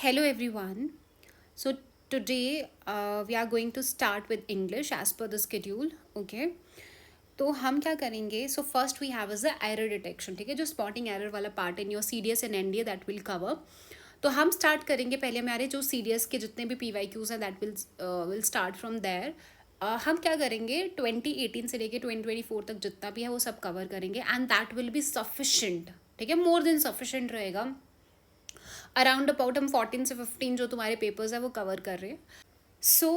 Hello everyone. So today we are going to start with English as per the schedule. Okay. तो हम क्या करेंगे so first we have is the error detection. ठीक है, जो spotting error वाला part in your C D S and N D A that will cover. तो हम स्टार्ट करेंगे पहले हमारे जो सी डी एस के जितने भी पी वाई क्यूज हैं that will start from there. हम क्या करेंगे 2018 से लेके 2024 तक जितना भी है वो सब कवर करेंगे and that will be sufficient. ठीक है, मोर देन सफिशेंट रहेगा. अराउंड अबाउट हम 14 से 15 जो तुम्हारे पेपर्स है वो कवर कर रहे हैं. सो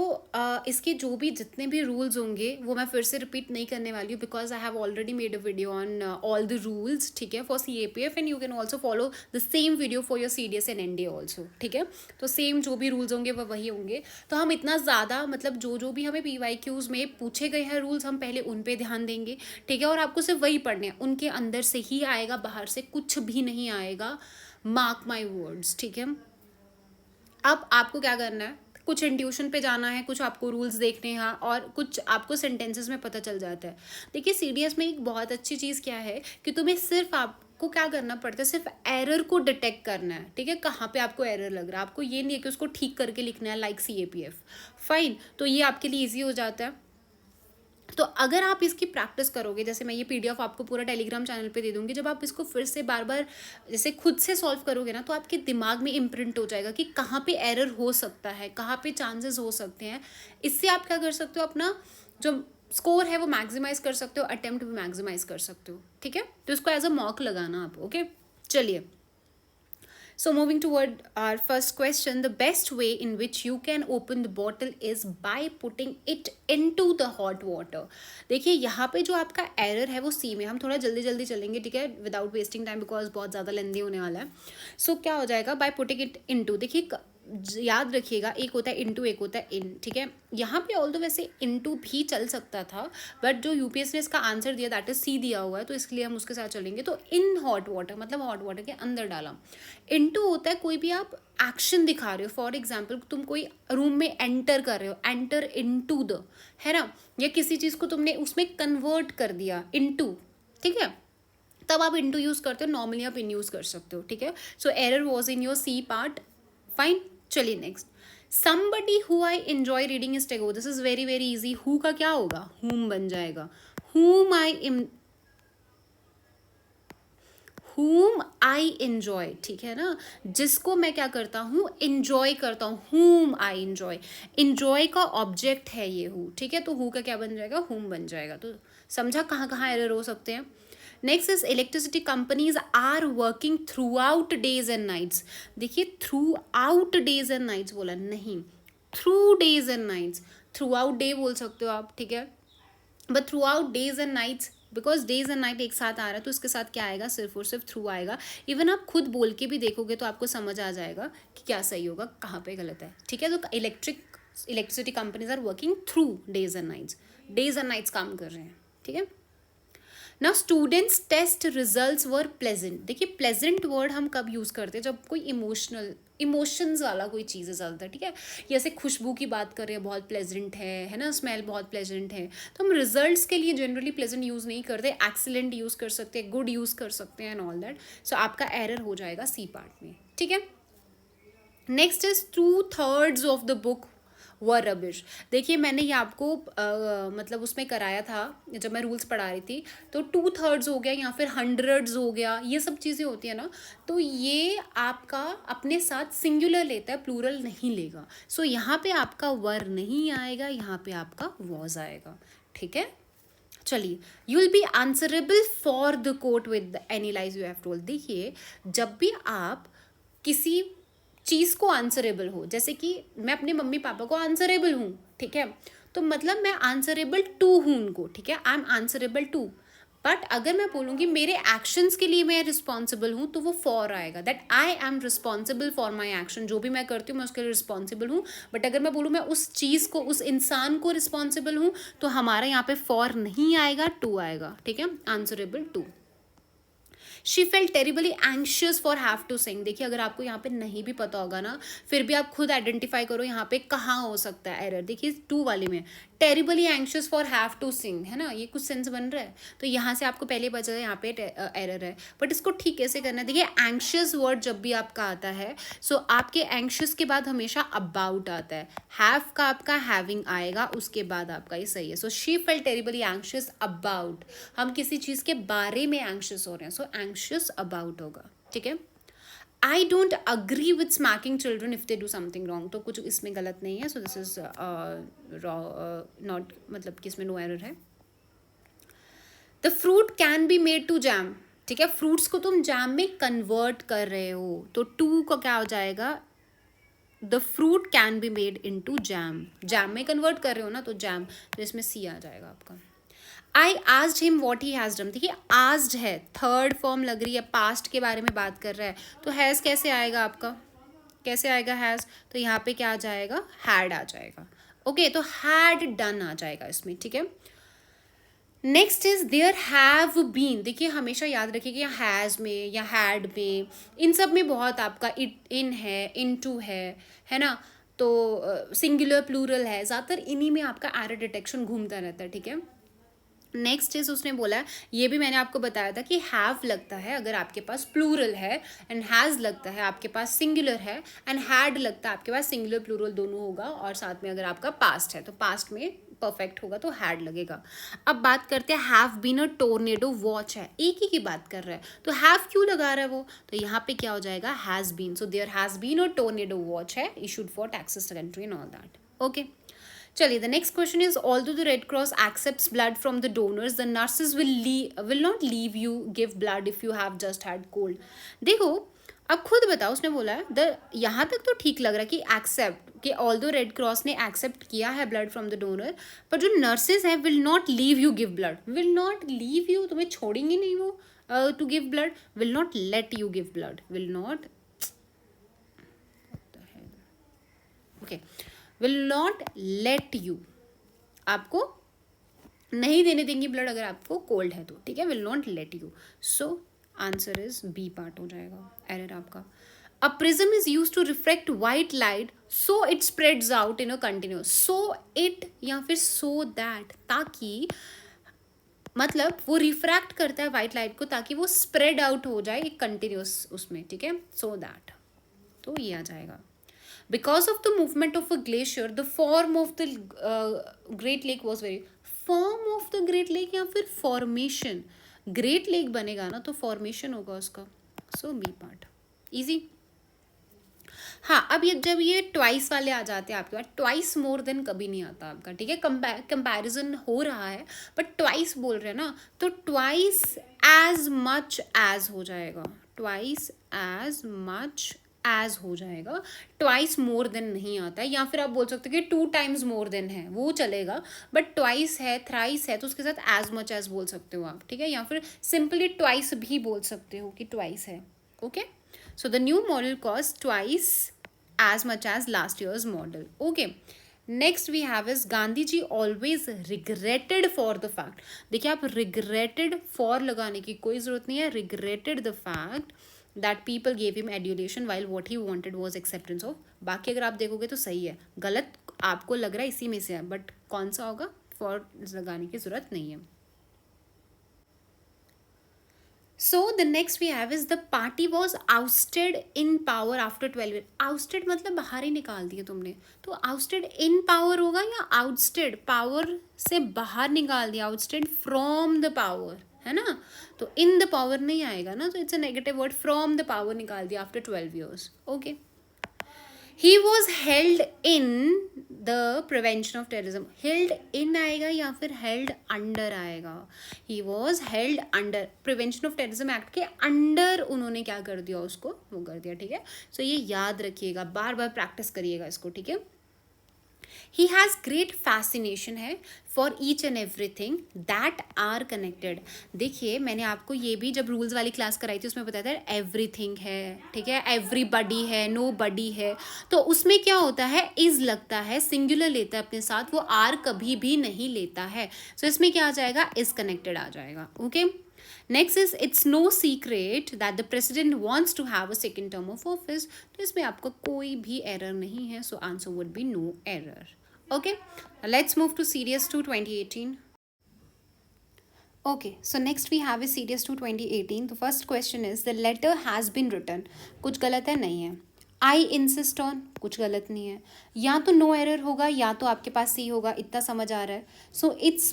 इसके जो भी जितने भी रूल्स होंगे वो मैं फिर से रिपीट नहीं करने वाली हूँ because I have already made a video on all the rules. ठीक है, for C A P F and you can also follow the same video for your C D S and N D A also. ठीक है, तो same जो भी rules होंगे वो वही होंगे. तो हम इतना ज़्यादा मतलब जो भी हमें पी वाई क्यूज़ में पूछे गए हैं रूल्स हम पहले उन पर ध्यान देंगे. ठीक है, और आपको सिर्फ वही पढ़ने हैं, उनके अंदर से ही आएगा, बाहर से कुछ भी नहीं आएगा. Mark my words. ठीक है, अब आपको क्या करना है, कुछ इंट्यूशन पे जाना है, कुछ आपको रूल्स देखने हैं और कुछ आपको सेंटेंसेस में पता चल जाता है. देखिए सी डी एस में एक बहुत अच्छी चीज़ क्या है कि तुम्हें सिर्फ आपको क्या करना पड़ता है, सिर्फ एरर को डिटेक्ट करना है. ठीक है, कहाँ पे आपको एरर लग रहा है, आपको ये नहीं है कि उसको ठीक करके लिखना है like C A P F. Fine, तो ये आपके लिए ईजी हो जाता है. तो अगर आप इसकी प्रैक्टिस करोगे, जैसे मैं ये पीडीएफ आपको पूरा टेलीग्राम चैनल पे दे दूंगी, जब आप इसको फिर से बार बार जैसे खुद से सॉल्व करोगे ना तो आपके दिमाग में इम्प्रिंट हो जाएगा कि कहाँ पे एरर हो सकता है, कहाँ पे चांसेस हो सकते हैं. इससे आप क्या कर सकते हो, अपना जो स्कोर है वो मैक्सिमाइज कर सकते हो, अटेम्प्ट भी मैक्सिमाइज कर सकते हो. ठीक है, तो इसको एज अ मॉक लगाना आप. ओके, चलिए. So moving toward our first question, the best way in which you can open the bottle is by putting it into the hot water. देखिए यहाँ पे जो आपका एरर है वो सी में, हम थोड़ा जल्दी जल्दी चलेंगे. ठीक है, विदाउट वेस्टिंग टाइम बिकॉज बहुत ज़्यादा लेंदी होने वाला है. सो क्या हो जाएगा, बाय पुटिंग इट इनटू. देखिए याद रखिएगा, एक होता है इनटू, एक होता है इन. ठीक है, यहाँ पे ऑल दो वैसे इनटू भी चल सकता था बट जो यूपीएस ने इसका आंसर दिया दैट इज सी दिया हुआ है तो इसलिए हम उसके साथ चलेंगे. तो इन हॉट वाटर मतलब हॉट वाटर के अंदर डाला. इनटू होता है कोई भी आप एक्शन दिखा रहे हो, फॉर एग्जाम्पल तुम कोई रूम में एंटर कर रहे हो, एंटर इनटू द, है ना, या किसी चीज़ को तुमने उसमें कन्वर्ट कर दिया इनटू. ठीक है, तब आप इनटू यूज़ करते हो, नॉर्मली आप इन यूज़ कर सकते हो. ठीक है, so error was in your C part. Fine, चलिए next. somebody who I enjoy reading is Tagore. This is very very easy. who का क्या होगा, whom बन जाएगा. whom I enjoy. ठीक है ना, जिसको मैं क्या करता हूँ, enjoy करता हूँ. whom I enjoy. enjoy का ऑब्जेक्ट है ये who. ठीक है, तो who का क्या बन जाएगा, whom बन जाएगा. तो समझा कहाँ कहाँ एरर हो सकते हैं. Next is electricity companies are working throughout days and nights. देखिए throughout days and nights बोला नहीं, through days and nights. Throughout day बोल सकते हो आप. ठीक है, but throughout days and nights because days and night एक साथ आ रहा है तो इसके साथ क्या आएगा, सिर्फ और सिर्फ थ्रू आएगा. इवन आप खुद बोल के भी देखोगे तो आपको समझ आ जाएगा कि क्या सही होगा, कहाँ पे गलत है. ठीक है, तो electricity companies are working through days and nights, days and nights काम कर रहे हैं. ठीक है, now students test results were pleasant. देखिए प्लेजेंट वर्ड हम कब यूज़ करते हैं, जब कोई इमोशंस वाला कोई चीज़ है ज़्यादातर. ठीक है, जैसे खुशबू की बात कर रहे हैं, बहुत प्लेजेंट है ना, स्मेल बहुत प्लेजेंट है. तो हम रिजल्ट्स के लिए जनरली प्लेजेंट यूज़ नहीं करते, एक्सीलेंट यूज़ कर सकते हैं, गुड यूज़ कर सकते हैं एंड ऑल दैट. सो आपका एरर हो जाएगा सी पार्ट में. ठीक है, next is 2/3 of the book were rubbish. देखिए मैंने ये आपको मतलब उसमें कराया था जब मैं रूल्स पढ़ा रही थी. तो 2/3 हो गया या फिर हंड्रेड्स हो गया, ये सब चीज़ें होती है ना, तो ये आपका अपने साथ सिंगुलर लेता है, प्लूरल नहीं लेगा. सो यहाँ पे आपका वर नहीं आएगा, यहाँ पे आपका वॉज आएगा. ठीक है, चलिए. You will be answerable for the court with any lies you have told. देखिए जब भी आप किसी चीज़ को आंसरेबल हो, जैसे कि मैं अपने मम्मी पापा को आंसरेबल हूँ. ठीक है, तो मतलब मैं आंसरेबल टू हूँ उनको. ठीक है, I am answerable to. But अगर मैं बोलूँगी मेरे एक्शंस के लिए मैं रिस्पॉन्सिबल हूँ तो वो फॉर आएगा, that I am responsible for my action. जो भी मैं करती हूँ मैं उसके लिए रिस्पॉन्सिबल हूँ. बट अगर मैं बोलूँ मैं उस चीज़ को, उस इंसान को रिस्पॉन्सिबल हूँ तो हमारा यहाँ पे फॉर नहीं आएगा, टू आएगा. ठीक है, answerable to. She felt terribly anxious for have to sing. देखिए अगर आपको यहाँ पे नहीं भी पता होगा ना, फिर भी आप खुद आइडेंटिफाई करो यहाँ पे कहाँ हो सकता है एरर। देखिए 2 वाले में terribly anxious for have to sing है ना, ये कुछ सेंस बन रहा है, तो यहाँ से आपको पहले पता है यहाँ पे एरर है। बट इसको ठीक कैसे करना है, देखिए एंशियस वर्ड जब भी आपका आता है, सो आपके एंशियस के बाद हमेशा अबाउट आता है, हैव का आपका हैविंग आएगा, उसके बाद आपका ये सही है। So she felt terribly anxious about, हम किसी चीज़ के बारे में एंशियस हो रहे हैं, सो एंशियस अबाउट होगा, ठीक है। I don't agree with smacking children if they do something wrong, तो कुछ इसमें गलत नहीं है, सो दिस इज नॉट, मतलब कि इसमें नो एरर है। The fruit can be made to jam, ठीक है, फ्रूट्स को तुम जैम में कन्वर्ट कर रहे हो, तो 2 का क्या हो जाएगा, the fruit can be made in to jam, jam में कन्वर्ट कर रहे हो ना, तो जैम, तो इसमें सी आ जाएगा आपका। आई asked him what he has done, देखिए आस्ड है, थर्ड फॉर्म लग रही है, पास्ट के बारे में बात कर रहा है, तो हैज़ कैसे आएगा आपका, कैसे आएगा हैज़, तो यहाँ पे क्या आ जाएगा, हैड आ जाएगा। ओके, तो हैड डन आ जाएगा इसमें, ठीक है। Next is there have been, देखिए हमेशा याद रखिए कि हैज़ में या हैड में, इन सब में बहुत आपका इट इन है, इन टू है ना, तो सिंगुलर प्लूरल है, ज़्यादातर इन्हीं में आपका एरर डिटेक्शन घूमता रहता है, ठीक है। नेक्स्ट इज उसने बोला है, ये भी मैंने आपको बताया था कि हैव लगता है अगर आपके पास प्लूरल है, एंड हैज़ लगता है आपके पास सिंगुलर है, एंड हैड लगता है आपके पास सिंगुलर प्लूरल दोनों होगा, और साथ में अगर आपका पास्ट है तो पास्ट में परफेक्ट होगा तो हैड लगेगा। अब बात करते हैं, have been a tornado watch है, एक ही की बात कर रहा है, तो हैव क्यों लगा रहा है वो, तो यहाँ पे क्या हो जाएगा, has been, so there has been a tornado watch है issued for Texas country and all that. Okay, चलिए the next question is, although the Red Cross accepts blood from the donors, the nurses will not leave you give blood if you have just had cold. देखो अब खुद बताओ, उसने बोला है the, यहाँ तक तो ठीक लग रहा है कि एक्सेप्ट, कि ऑल्दो रेड क्रॉस ने एक्सेप्ट किया है ब्लड फ्रॉम द डोनर, पर जो नर्सेज है will not leave you give blood, will not leave you, तुम्हें छोड़ेंगी नहीं वो to give blood, will not let you give blood, will not, okay, will not let you, आपको नहीं देने देंगी ब्लड अगर आपको कोल्ड है तो, ठीक है, will not let you, so answer is B part हो जाएगा एरर आपका। A prism is use to reflect white light so it spreads out in a continuous, so it या फिर सो दैट, ताकि मतलब वो रिफ्रैक्ट करता है वाइट लाइट को ताकि वो स्प्रेड आउट हो जाए एक कंटिन्यूस उसमें, ठीक है, सो दैट, तो ये आ जाएगा। Because of the movement of a glacier, the form of the Great Lake was very, form of the Great Lake या फिर formation, Great Lake बनेगा ना तो formation होगा उसका, so B part, easy। हाँ, अब ये जब ये ट्वाइस वाले आ जाते हैं आपके पास, ट्वाइस मोर देन कभी नहीं आता आपका, ठीक है, कंपैरिजन हो रहा है बट ट्वाइस बोल रहे हैं ना, तो ट्वाइस एज मच एज हो जाएगा, ट्वाइस एज मच एज हो जाएगा, ट्वाइस मोर देन नहीं आता है, या फिर आप बोल सकते हो कि 2 टाइम्स मोर देन है वो चलेगा, बट ट्वाइस है, थ्राइस है, तो उसके साथ एज मच एज बोल सकते हो आप, ठीक है, या फिर सिंपली ट्वाइस भी बोल सकते हो कि ट्वाइस है। Okay, so the new model cost twice as much as last year's model. Okay, next we have is Gandhi ji always regretted for the fact, देखिए आप regretted for लगाने की कोई ज़रूरत नहीं है, regretted the fact that people gave him adulation while what he wanted was acceptance of, बाकी अगर आप देखोगे तो सही है, गलत आपको लग रहा है इसी में से है, बट कौन सा होगा, for लगाने की ज़रूरत नहीं है। So the next we have is the party was ousted in power after 12 years. Ousted मतलब बाहर ही निकाल दिया तुमने, तो ousted in power होगा या ousted power से बाहर निकाल दिया, ousted from the power है ना, तो in the power नहीं आएगा ना, तो it's a negative word, from the power निकाल दिया after 12 years. Okay. He was held in the prevention of terrorism, held in आएगा या फिर held under आएगा, he was held under prevention of terrorism act के अंडर उन्होंने क्या कर दिया, उसको वो कर दिया, ठीक है, सो ये याद रखिएगा, बार बार प्रैक्टिस करिएगा इसको, ठीक है। He has great fascination है for each and everything that are connected। देखिए मैंने आपको ये भी जब रूल्स वाली क्लास कराई थी उसमें बताया था, एवरीथिंग है, ठीक है, एवरीबडी है, नो बडी है, तो उसमें क्या होता है, इज लगता है, सिंगुलर लेता है अपने साथ, वो आर कभी भी नहीं लेता है, सो इसमें क्या आ जाएगा, इज कनेक्टेड आ जाएगा। Okay, next is it's no secret that the president wants to have a second term of office, तो इसमें आपका कोई भी एरर नहीं है, so answer would be no error. Okay, let's move to Series 2 2018. Okay, so next we have is Series 2 2018. The first question is the letter has been written. कुछ गलत है, नहीं है. I insist on, कुछ गलत नहीं है. या तो नो एरर होगा या तो आपके पास सी होगा, इतना समझ आ रहा है. So it's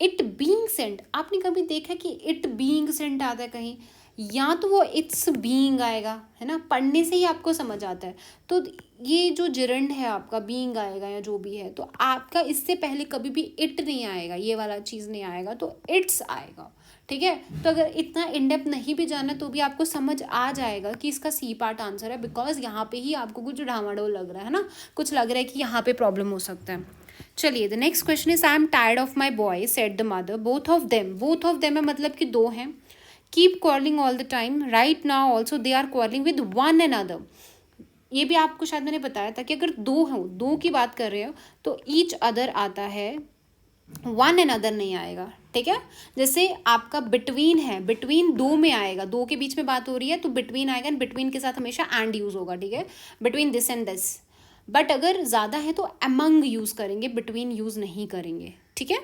it being Saint, आपने कभी देखा कि इट बीइंग सेंट आता है कहीं, या तो वो इट्स बीइंग आएगा, है ना, पढ़ने से ही आपको समझ आता है. तो ये जो जिरंड है आपका, बीइंग आएगा या जो भी है, तो आपका इससे पहले कभी भी इट नहीं आएगा, ये वाला चीज़ नहीं आएगा, तो इट्स आएगा. ठीक है, तो अगर इतना इनडेप्थ नहीं भी जाना तो भी आपको समझ आ जाएगा कि इसका सी पार्ट आंसर है, बिकॉज यहाँ पे ही आपको कुछ ढामाडोल लग रहा है ना, कुछ लग रहा है कि यहाँ पे प्रॉब्लम हो सकता है. चलिए, the next question is I am tired of my boy said the mother. Both of them है मतलब कि दो हैं. Keep quarrelling all the time, right now also they are quarrelling with one and other. ये भी आपको शायद मैंने बताया था कि अगर दो हो, दो की बात कर रहे हो तो ईच अदर आता है, वन एंड अदर नहीं आएगा. ठीक है, जैसे आपका बिटवीन है, बिटवीन दो में आएगा, दो के बीच में बात हो रही है तो बिटवीन आएगा, एंड बिटवीन के साथ हमेशा एंड यूज होगा. ठीक है, between this and this. But अगर ज़्यादा है तो अमंग यूज करेंगे, बिटवीन यूज नहीं करेंगे. ठीक है,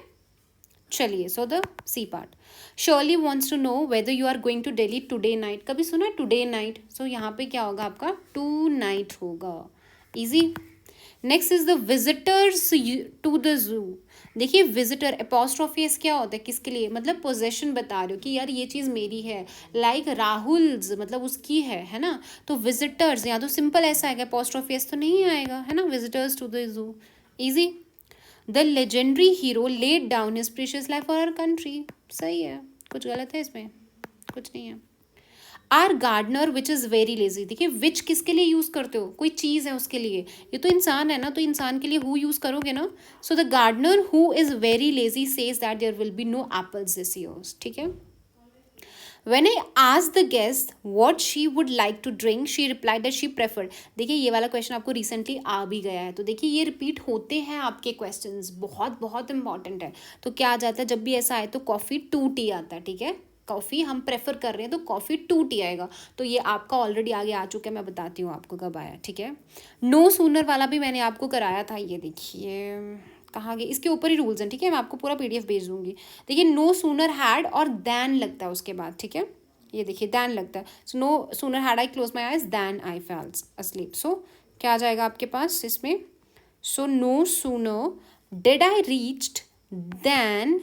चलिए, so the C part. Shirley wants to know whether you are going to Delhi today night. कभी सुना है टुडे नाइट? सो यहाँ पे क्या होगा आपका, टू नाइट होगा. Easy. Next is the visitors to the zoo. देखिए, विजिटर अपोस्ट्रोफी क्या होता है, किसके लिए, मतलब पोजेशन बता रहे हो कि यार ये चीज़ मेरी है, लाइक राहुल्स मतलब उसकी है ना. तो विजिटर्स या तो सिंपल ऐसा आएगा, अपोस्ट्रोफी तो नहीं आएगा, है ना. Visitors to the zoo. Easy. The legendary hero laid down his precious life for our country. सही है, कुछ गलत है इसमें, कुछ नहीं है. Our gardener which is very lazy. देखिए, विच किसके लिए यूज़ करते हो, कोई चीज़ है उसके लिए, ये तो इंसान है ना, तो इंसान के लिए हु यूज़ करोगे ना. So the gardener who is very lazy says that there will be no apples this year. ठीक है. When I asked the guest what she would like to drink, she replied that she preferred. देखिए, ये वाला question आपको recently आ भी गया है, तो देखिए ये रिपीट होते हैं आपके क्वेश्चंस, बहुत बहुत इंपॉर्टेंट है. तो क्या आ जाता है जब भी ऐसा आए तो कॉफ़ी टू टी आता है. ठीक है, कॉफ़ी हम प्रेफर कर रहे हैं तो कॉफ़ी टू टी आएगा. तो ये आपका ऑलरेडी आगे आ चुका है, मैं बताती हूँ आपको कब आया. ठीक है, नो सूनर वाला भी मैंने आपको कराया था. ये देखिए कहाँ गए, इसके ऊपर ही रूल्स हैं. ठीक है, मैं आपको पूरा PDF भेज दूंगी. देखिए, नो सूनर हैड और दैन लगता है उसके बाद. ठीक है, ये देखिए दैन लगता है. So no sooner had I close my eyes than I falls asleep. So क्या आ जाएगा आपके पास इसमें, so no sooner did I reached than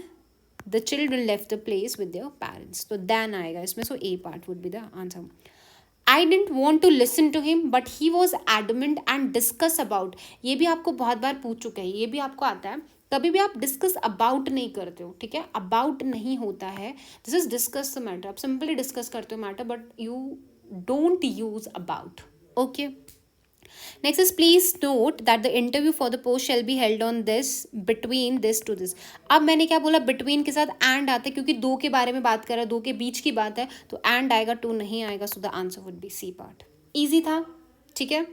the children left the place with their parents. तो दैन आएगा इसमें. So A part would be the answer. I didn't want to listen to him, but he was adamant and discuss about. ये भी आपको बहुत बार पूछ चुके हैं, ये भी आपको आता है. कभी भी आप डिस्कस अबाउट नहीं करते हो. ठीक है, अबाउट नहीं होता है, this is discuss the matter. आप सिंपली डिस्कस करते हो matter, but you don't use about. Okay. Next is please note that the interview for the post shall be held on this between this to this. अब मैंने क्या बोला, between के साथ and आता है क्योंकि दो के बारे में बात कर रहा है, दो के बीच की बात है, तो and आएगा, टू नहीं आएगा. So the answer would be C part. Easy था. ठीक है.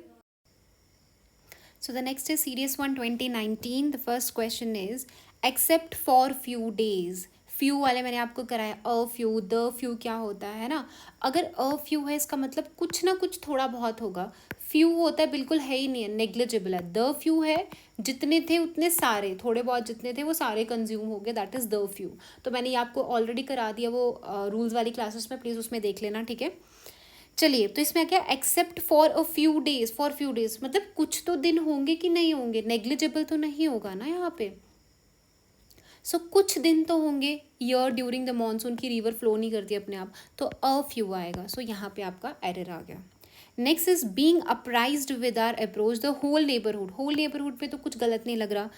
So the next is Series 1 2019. The first question is except for few days. Few वाले मैंने आपको कराया. अ फ्यू, द फ्यू क्या होता है ना, अगर अ फ्यू है इसका मतलब कुछ ना कुछ थोड़ा बहुत होगा. फ्यू होता है बिल्कुल है ही नहीं है, नेग्लिजिबल है. द फ्यू है जितने थे उतने सारे, थोड़े बहुत जितने थे वो सारे कंज्यूम हो गए, दैट इज़ द फ्यू. तो मैंने ये आपको ऑलरेडी करा दिया वो रूल्स वाली क्लासेस में, प्लीज़ उसमें देख लेना. ठीक है, चलिए. तो इसमें क्या, except for a few days. For few days मतलब कुछ तो दिन होंगे कि नहीं होंगे, नेग्लिजिबल तो नहीं होगा ना यहाँ पे. सो कुछ दिन तो होंगे. ईयर ड्यूरिंग द मानसून की रिवर फ्लो नहीं करती अपने आप, तो अ फ्यू आएगा. सो यहाँ पे आपका एरर आ गया. Next is being apprised with our approach the whole neighbourhood. Whole neighbourhood पे तो कुछ गलत नहीं लग रहा.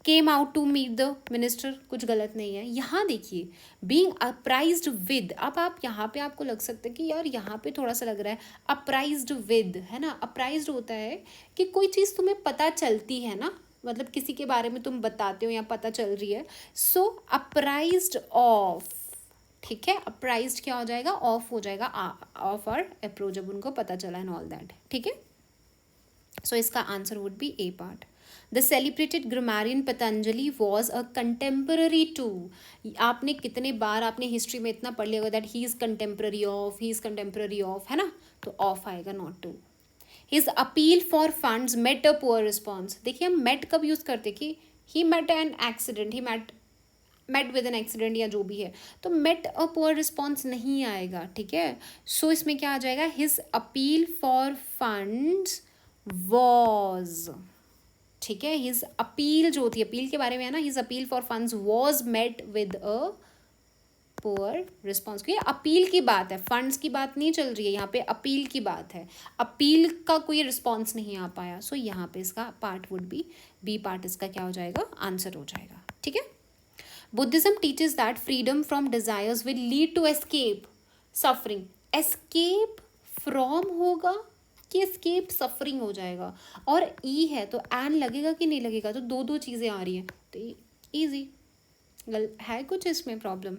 Came out to meet the minister, कुछ गलत नहीं है. यहाँ देखिए, बीइंग अप्राइज्ड विद. अब आप यहाँ पे आपको लग सकता है कि यार यहाँ पे थोड़ा सा लग रहा है अप्राइज्ड विद, है ना. अप्राइज्ड होता है कि कोई चीज़ तुम्हें पता चलती है ना, मतलब किसी के बारे में तुम बताते हो या पता चल रही है. सो अप्राइज्ड ऑफ. ठीक है, अप्राइज्ड क्या हो जाएगा, ऑफ हो जाएगा. ऑफ और अप्रोच, जब उनको पता चला एंड ऑल दैट. ठीक है, सो इसका answer would be A part. The celebrated grammarian Patanjali was a contemporary to. आपने कितने बार आपने हिस्ट्री में इतना पढ़ लिया होगा that he is contemporary of, he is contemporary of, है ना, तो ऑफ आएगा not to. His appeal for funds met a poor response. देखिए हम मेट कब यूज करते कि he met an accident, he met with an accident या जो भी है, तो मेट अ पुअर रिस्पॉन्स नहीं आएगा, ठीक है। सो इसमें क्या आ जाएगा, his appeal for funds was, ठीक है। हिज अपील जो होती है, अपील के बारे में है ना, his appeal for funds was met with a poor response. क्योंकि अपील की बात है, फंड्स की बात नहीं चल रही है यहाँ पे, अपील की बात है, अपील का कोई रिस्पॉन्स नहीं आ पाया। सो यहाँ पे इसका पार्ट वुड बी पार्ट इसका क्या हो जाएगा, आंसर हो जाएगा, ठीक है। Buddhism teaches that freedom from desires will lead to escape suffering. Escape from होगा कि एस्केप सफरिंग हो जाएगा, और ई है तो एन लगेगा कि नहीं लगेगा, तो दो दो चीज़ें आ रही हैं, तो ईजी है कुछ इसमें प्रॉब्लम।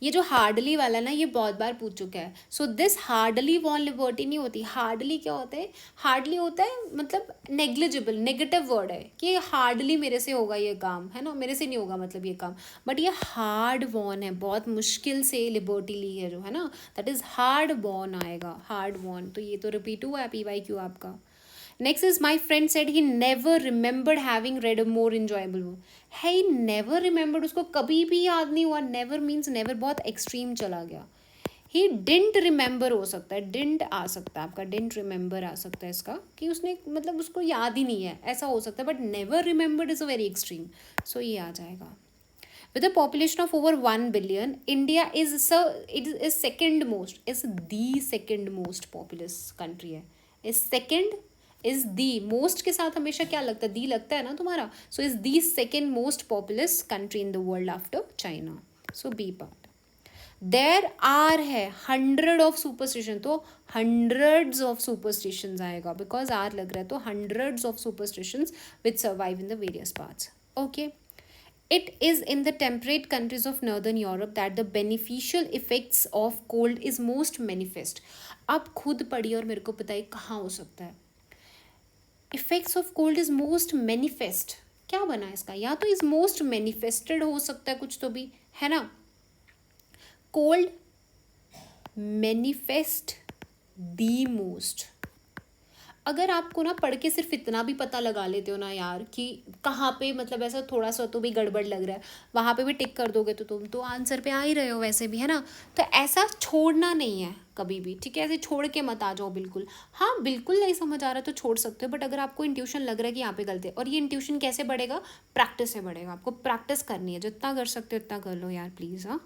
ये जो हार्डली वाला ना, ये बहुत बार पूछ चुका है। So this hardly won liberty नहीं होती। हार्डली क्या होता है, हार्डली होता है मतलब नेग्लिजिबल, नेगेटिव वर्ड है कि हार्डली मेरे से होगा ये काम, है ना, मेरे से नहीं होगा मतलब ये काम, बट ये हार्ड वॉन है, बहुत मुश्किल से लिबर्टी ली है जो, है ना, दैट इज हार्ड वॉन आएगा, हार्ड वॉन। तो ये तो रिपीट हुआ है PYQ आपका। Next is my friend said he never remembered having read a more enjoyable book. है ही never remembered, उसको कभी भी याद नहीं हुआ। never means never बहुत extreme चला गया। he didn't remember हो सकता है, didn't आ सकता है आपका, didn't remember आ सकता है इसका कि उसने मतलब उसको याद ही नहीं है, ऐसा हो सकता है, but never remembered is a very extreme, so ये आ जाएगा। With a population of over 1 billion, India is second most, is the second most populous country है, is second is the, most के साथ हमेशा क्या लगता है, दी लगता है ना तुम्हारा। So is the second most populous country in the world after China. So B part. There are है 100 ऑफ सुपरस्टिशन, तो हंड्रेड्स ऑफ सुपरस्टिशंस आएगा, बिकॉज आर लग रहा है, तो hundreds of superstitions which survive in the various parts, okay. It is in the temperate countries of northern Europe that the beneficial effects of cold is most manifest. आप खुद पढ़िए और मेरे को बताइए कहाँ हो सकता है। Effects of cold is most manifest, क्या बना इसका, या तो इज मोस्ट मैनिफेस्टेड हो सकता है कुछ तो भी, है ना। Cold manifest the most. अगर आपको ना पढ़ के सिर्फ इतना भी पता लगा लेते हो ना यार कि कहाँ पे मतलब ऐसा थोड़ा सा तो भी गड़बड़ लग रहा है, वहाँ पे भी टिक कर दोगे तो तुम तो आंसर पे आ ही रहे हो वैसे भी, है ना। तो ऐसा छोड़ना नहीं है कभी भी, ठीक है, ऐसे छोड़ के मत आ जाओ बिल्कुल। हाँ बिल्कुल नहीं समझ आ रहा तो छोड़ सकते हो, बट अगर आपको इंट्यूशन लग रहा है कि यहाँ पे गलती है, और ये इंट्यूशन कैसे बढ़ेगा, प्रैक्टिस से बढ़ेगा, आपको प्रैक्टिस करनी है, जितना कर सकते हो उतना कर लो यार प्लीज़। हाँ,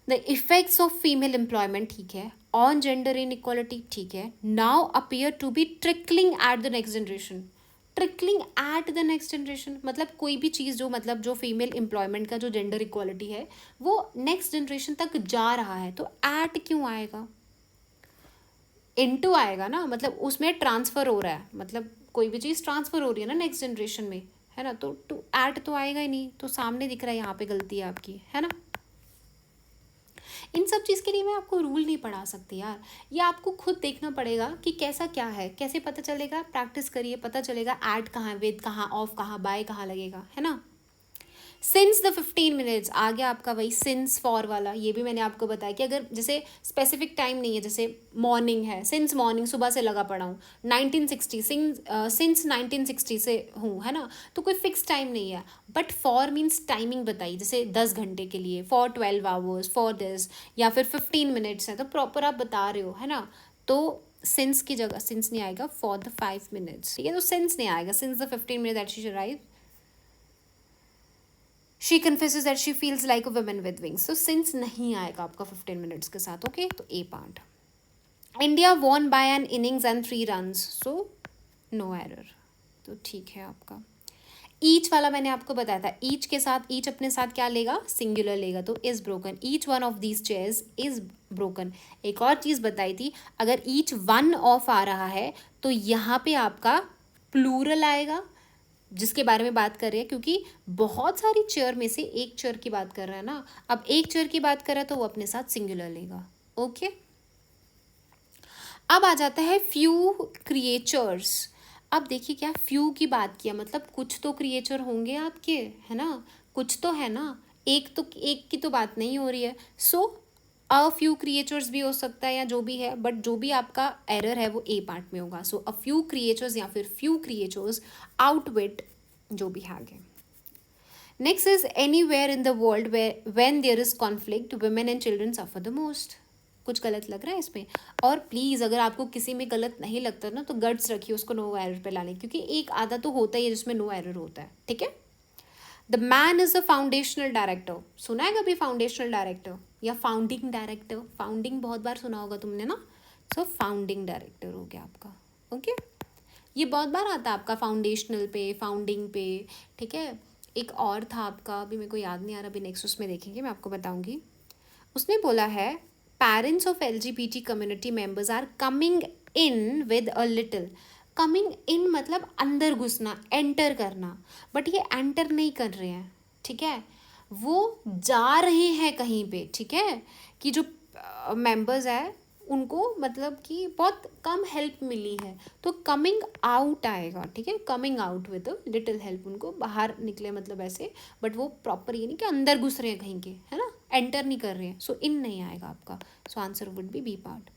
the effects of female employment, ठीक है, ऑन जेंडर इन इक्वालिटी, ठीक है, now appear to be trickling at the next generation. Trickling at the next generation मतलब कोई भी चीज़ जो मतलब जो फीमेल एम्प्लॉयमेंट का जो जेंडर इक्वालिटी है वो नेक्स्ट जनरेशन तक जा रहा है, तो एट क्यों आएगा, इनटू आएगा ना, मतलब उसमें ट्रांसफ़र हो रहा है, मतलब कोई भी चीज़ ट्रांसफ़र हो रही है ना नेक्स्ट जनरेशन में, है ना, तो टू एट तो आएगा ही नहीं, तो सामने दिख रहा है यहाँ पे गलती है आपकी, है ना। इन सब चीज़ के लिए मैं आपको रूल नहीं पढ़ा सकती यार, ये आपको खुद देखना पड़ेगा कि कैसा क्या है, कैसे पता चलेगा, प्रैक्टिस करिए, पता चलेगा ऐड कहाँ है, विद कहाँ, ऑफ कहाँ, बाय कहाँ लगेगा, है ना। सिंस द 15 मिनट्स आ गया आपका वही सिंस फॉर वाला, ये भी मैंने आपको बताया कि अगर जैसे स्पेसिफिक टाइम नहीं है, जैसे मॉर्निंग है, सिंस मॉर्निंग सुबह से लगा पड़ा हूँ, 1960 सिंस 1960 से हूँ, है ना, तो कोई फिक्स टाइम नहीं है, बट फॉर मीन्स टाइमिंग बताइए, जैसे 10 घंटे के लिए, फॉर 12 आवर्स, फॉर दिस, या फिर 15 मिनट्स है तो प्रॉपर आप बता रहे हो, है ना, तो सिंस की जगह सिंस नहीं आएगा, फॉर द 5 मिनट्स, ठीक है, तो सिंस नहीं आएगा, since the 15 minute that she arrive she confesses that she feels like a woman with wings, तो सिंस नहीं आएगा आपका 15 मिनट्स के साथ, ओके, तो A part. India won by an innings and 3 runs, so no error, तो ठीक है आपका। ईच वाला मैंने आपको बताया था, ईच के साथ ईच अपने साथ क्या लेगा, सिंगुलर लेगा, तो is broken, each one of these chairs is broken. एक और चीज़ बताई थी, अगर ईच वन ऑफ आ रहा है तो यहाँ पे आपका प्लूरल आएगा, जिसके बारे में बात कर रहे हैं, क्योंकि बहुत सारी चेयर में से एक चेयर की बात कर रहा है ना, अब एक चेयर की बात कर रहा है तो वो अपने साथ सिंगुलर लेगा, ओके। अब आ जाता है फ्यू क्रिएचर्स। अब देखिए क्या फ्यू की बात किया, मतलब कुछ तो क्रिएचर होंगे आपके, है ना, कुछ तो है ना, एक की तो बात नहीं हो रही है. सो अ फ्यू क्रिएचर्स भी हो सकता है या जो भी है, बट जो भी आपका एरर है वो ए पार्ट में होगा. सो अ फ्यू क्रिएचर्स या फिर फ्यू क्रिएचर्स आउटविट जो भी है. Next is anywhere in the world where when there is conflict women and children suffer the most. कुछ गलत लग रहा है इसमें? और प्लीज़ अगर आपको किसी में गलत नहीं लगता ना तो गट्स रखिए उसको नो एरर पे लाने, क्योंकि एक आधा तो होता ही है जिसमें नो एरर होता है. ठीक है. The man is the foundational director. सुना है कभी फाउंडेशनल डायरेक्टर या फाउंडिंग डायरेक्टर? फाउंडिंग बहुत बार सुना होगा तुमने ना. सो फाउंडिंग डायरेक्टर हो गया आपका. ओके. ये बहुत बार आता है आपका फाउंडेशनल पे, फाउंडिंग पे. ठीक है. एक और था आपका, अभी मेरे को याद नहीं आ रहा, अभी नेक्स्ट उसमें देखेंगे, मैं आपको बताऊंगी. उसने बोला है parents of LGBT community members are coming in with a little. Coming in मतलब अंदर घुसना, एंटर करना, बट ये एंटर नहीं कर रहे हैं. ठीक है. वो जा रहे हैं कहीं पे. ठीक है. कि जो मेंबर्स है उनको मतलब कि बहुत कम हेल्प मिली है, तो कमिंग आउट आएगा. ठीक है. Coming out with little help, उनको बाहर निकले मतलब ऐसे, बट वो प्रॉपर ये नहीं कि अंदर घुस रहे हैं कहीं के, है ना, एंटर नहीं कर रहे हैं. सो इन नहीं आएगा आपका. So answer would be B part.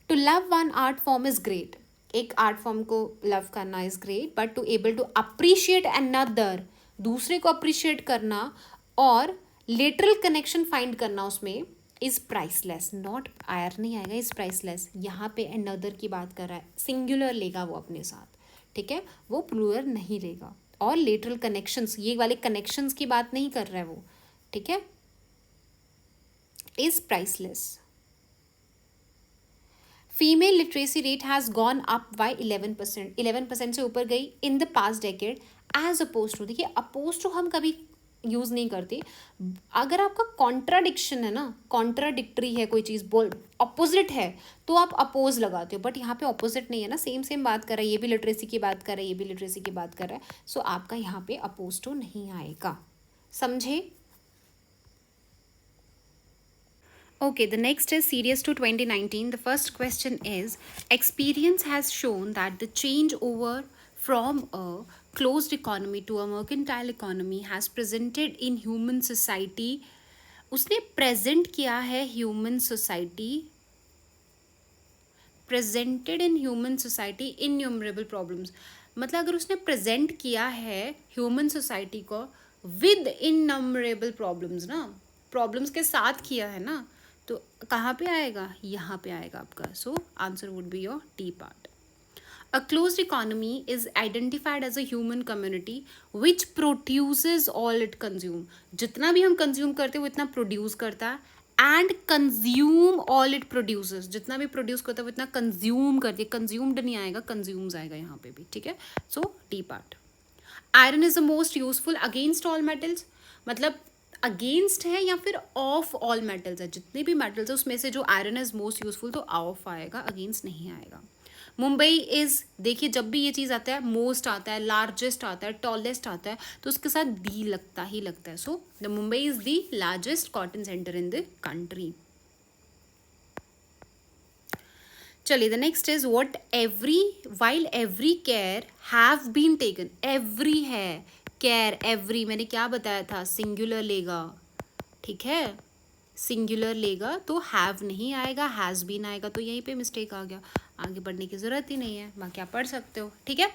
To love one art form is great. एक आर्ट फॉर्म को लव करना is great, but to able to appreciate another, दूसरे को अप्रिशिएट करना और लिटरल कनेक्शन फाइंड करना उसमें इज प्राइसलेस. नॉट आयर नहीं आएगा, इज प्राइसलेस. यहाँ पे अनदर की बात कर रहा है, सिंगुलर लेगा वो अपने साथ. ठीक है. वो प्लूरल नहीं लेगा. और लिटरल कनेक्शंस, ये वाले कनेक्शंस की बात नहीं कर रहा है वो. ठीक है. Is priceless. Female literacy rate has gone up by 11%. 11% से ऊपर गई in the past decade as oppose to. देखिए अपोज टू हम कभी यूज़ नहीं करते. अगर आपका कॉन्ट्राडिक्शन है ना, कॉन्ट्राडिक्टरी है कोई चीज़, बोल अपोजिट है, तो आप अपोज लगाते हो. बट यहाँ पे अपोजिट नहीं है ना, सेम सेम बात कर रहा है. ये भी लिटरेसी की बात कर रहा है, ये भी लिटरेसी की बात कर रहा है. सो आपका यहाँ पे अपोज टू नहीं आएगा. समझे? Okay, the next is Series to 2019. The first question is experience has shown that the change over from a closed economy to a mercantile economy has presented in human society. उसने present किया है human society, presented in human society innumerable problems. मतलब अगर उसने present किया है human society को with innumerable problems ना, problems के साथ किया है ना, तो कहाँ पे आएगा? यहाँ पे आएगा आपका. So answer would be your T part. A closed economy is identified as a human community which produces all it consume. जितना भी हम कंज्यूम करते हैं वो इतना प्रोड्यूस करता है. And consume all it produces. जितना भी प्रोड्यूस करता है वो इतना कंज्यूम करती है. कंज्यूम्ड नहीं आएगा, कंज्यूम्स आएगा यहाँ पे भी. ठीक है. So T part. Iron is the most useful against all metals. मतलब अगेंस्ट है या फिर ऑफ ऑल मेटल्स है. जितने भी मेटल्स है उसमें से जो आयरन इज मोस्ट यूजफुल, तो ऑफ आएगा, अगेंस्ट नहीं आएगा. मुंबई इज, देखिए जब भी ये चीज़ आता है, मोस्ट आता है, लार्जेस्ट आता है, टॉलेस्ट आता है, तो उसके साथ दी लगता ही लगता है. So the Mumbai is the largest cotton centre in the country. चलिए the next is what every while every care have been taken. Every है, केयर, एवरी मैंने क्या बताया था, सिंगुलर लेगा. ठीक है. सिंगुलर लेगा तो हैव नहीं आएगा, हैज़ बीन आएगा. तो यहीं पे मिस्टेक आ गया, आगे बढ़ने की ज़रूरत ही नहीं है, बाकी आप पढ़ सकते हो. ठीक है.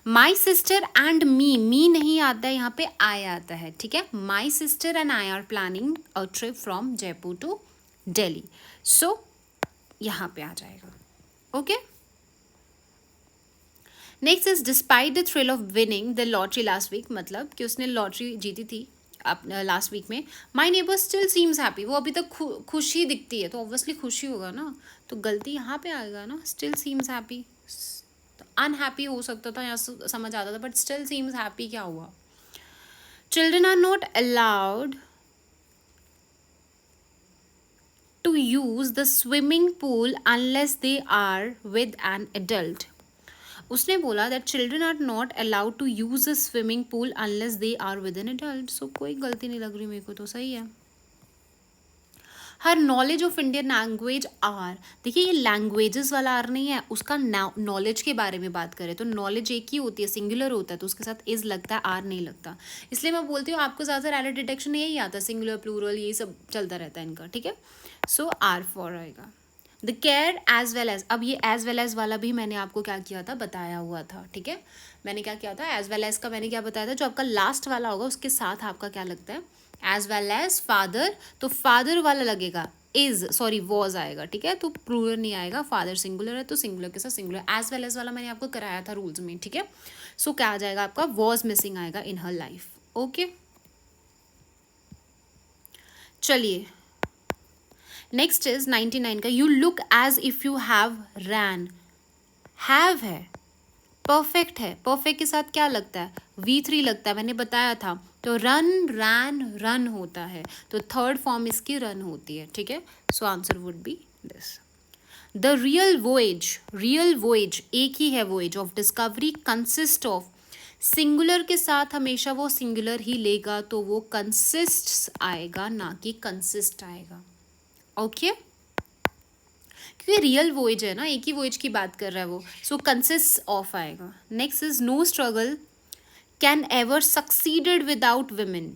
माई सिस्टर एंड मी नहीं आता है, यहाँ पे आई आता है. ठीक है. My sister and I are planning a trip from Jaipur to Delhi. So यहाँ पे आ जाएगा. Okay. Next is despite the thrill of winning the lottery last week. मतलब कि उसने लॉटरी जीती थी लास्ट वीक में. My neighbour still seems happy. वो अभी तक खुशी दिखती है, तो ऑब्वियसली खुशी होगा ना, तो गलती यहाँ पे आएगा ना. स्टिल सीम्स हैप्पी, तो अनहैप्पी हो सकता था, यहाँ समझ आता था, बट स्टिल सीम्स हैप्पी क्या हुआ. Children are not allowed to use the swimming pool unless they are with an adult. उसने बोला that children are not allowed to use a swimming pool unless they are with an adult. So कोई गलती नहीं लग रही मेरे को, तो सही है. Her knowledge of Indian language are, देखिए ये लैंग्वेजेस वाला आर नहीं है, उसका नॉलेज के बारे में बात करें तो नॉलेज एक ही होती है, सिंगुलर होता है, तो उसके साथ इज लगता है, आर नहीं लगता। इसलिए मैं बोलती हूँ आपको ज़्यादातर एरर डिटेक्शन यही आता है, सिंगुलर प्लूरल यही सब चलता रहता है इनका, ठीक है। सो आर फॉर आएगा। The care as well as, अब ये एज वेल एज वाला भी मैंने आपको क्या किया था, बताया हुआ था, ठीक है। मैंने क्या किया था, एज वेल एज का मैंने क्या बताया था, जो आपका लास्ट वाला होगा उसके साथ आपका क्या लगता है, एज वेल एज फादर, तो फादर वाला लगेगा इज, सॉरी वॉज आएगा, ठीक है। तो प्लूरल नहीं आएगा, फादर सिंगुलर है तो सिंगुलर के साथ सिंगुलर। एज वेल एज वाला मैंने आपको कराया था रूल्स में, ठीक है। सो क्या आ जाएगा आपका, वॉज मिसिंग आएगा इन हर लाइफ। ओके, चलिए नेक्स्ट इज 99 का, you look as if you have ran, have है, परफेक्ट है, परफेक्ट के साथ क्या लगता है, V3 लगता है, मैंने बताया था। तो रन रैन रन होता है, तो थर्ड फॉर्म इसकी रन होती है, ठीक है। So answer would B this. The real voyage एक ही है, voyage of discovery consist of, singular के साथ हमेशा वो सिंगुलर ही लेगा, तो वो कंसिस्ट आएगा ना कि कंसिस्ट आएगा। ओके क्योंकि रियल वोएज है ना, एक ही वोएज की बात कर रहा है वो, सो कंसिस्ट ऑफ आएगा। Next is no struggle can ever succeeded without women,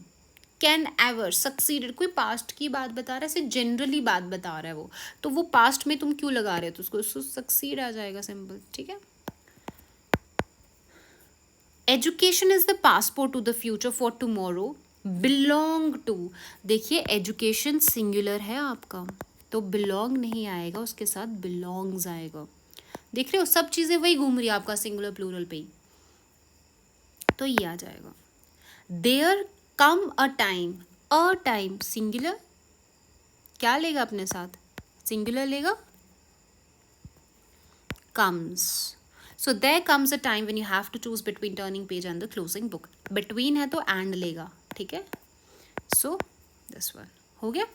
can ever succeeded, कोई पास्ट की बात बता रहा है, ऐसे जनरली बात बता रहा है वो, तो वो पास्ट में तुम क्यों लगा रहे हो, तो उसको सक्सीड आ जाएगा, सिंपल, ठीक है। Education is the passport to the future for tomorrow, belong to, देखिए एजुकेशन सिंगुलर है आपका, तो बिलोंग नहीं आएगा, उसके साथ बिलोंग्स आएगा। देख रहे हो सब चीज़ें वही घूम रही है आपका सिंगुलर प्लूरल पे ही, तो ये आ जाएगा। There come a time singular क्या लेगा अपने साथ, सिंगुलर लेगा, comes. So there comes a time when you have to choose between turning page and the closing book. Between है तो and लेगा, ठीक है। So this one हो गया।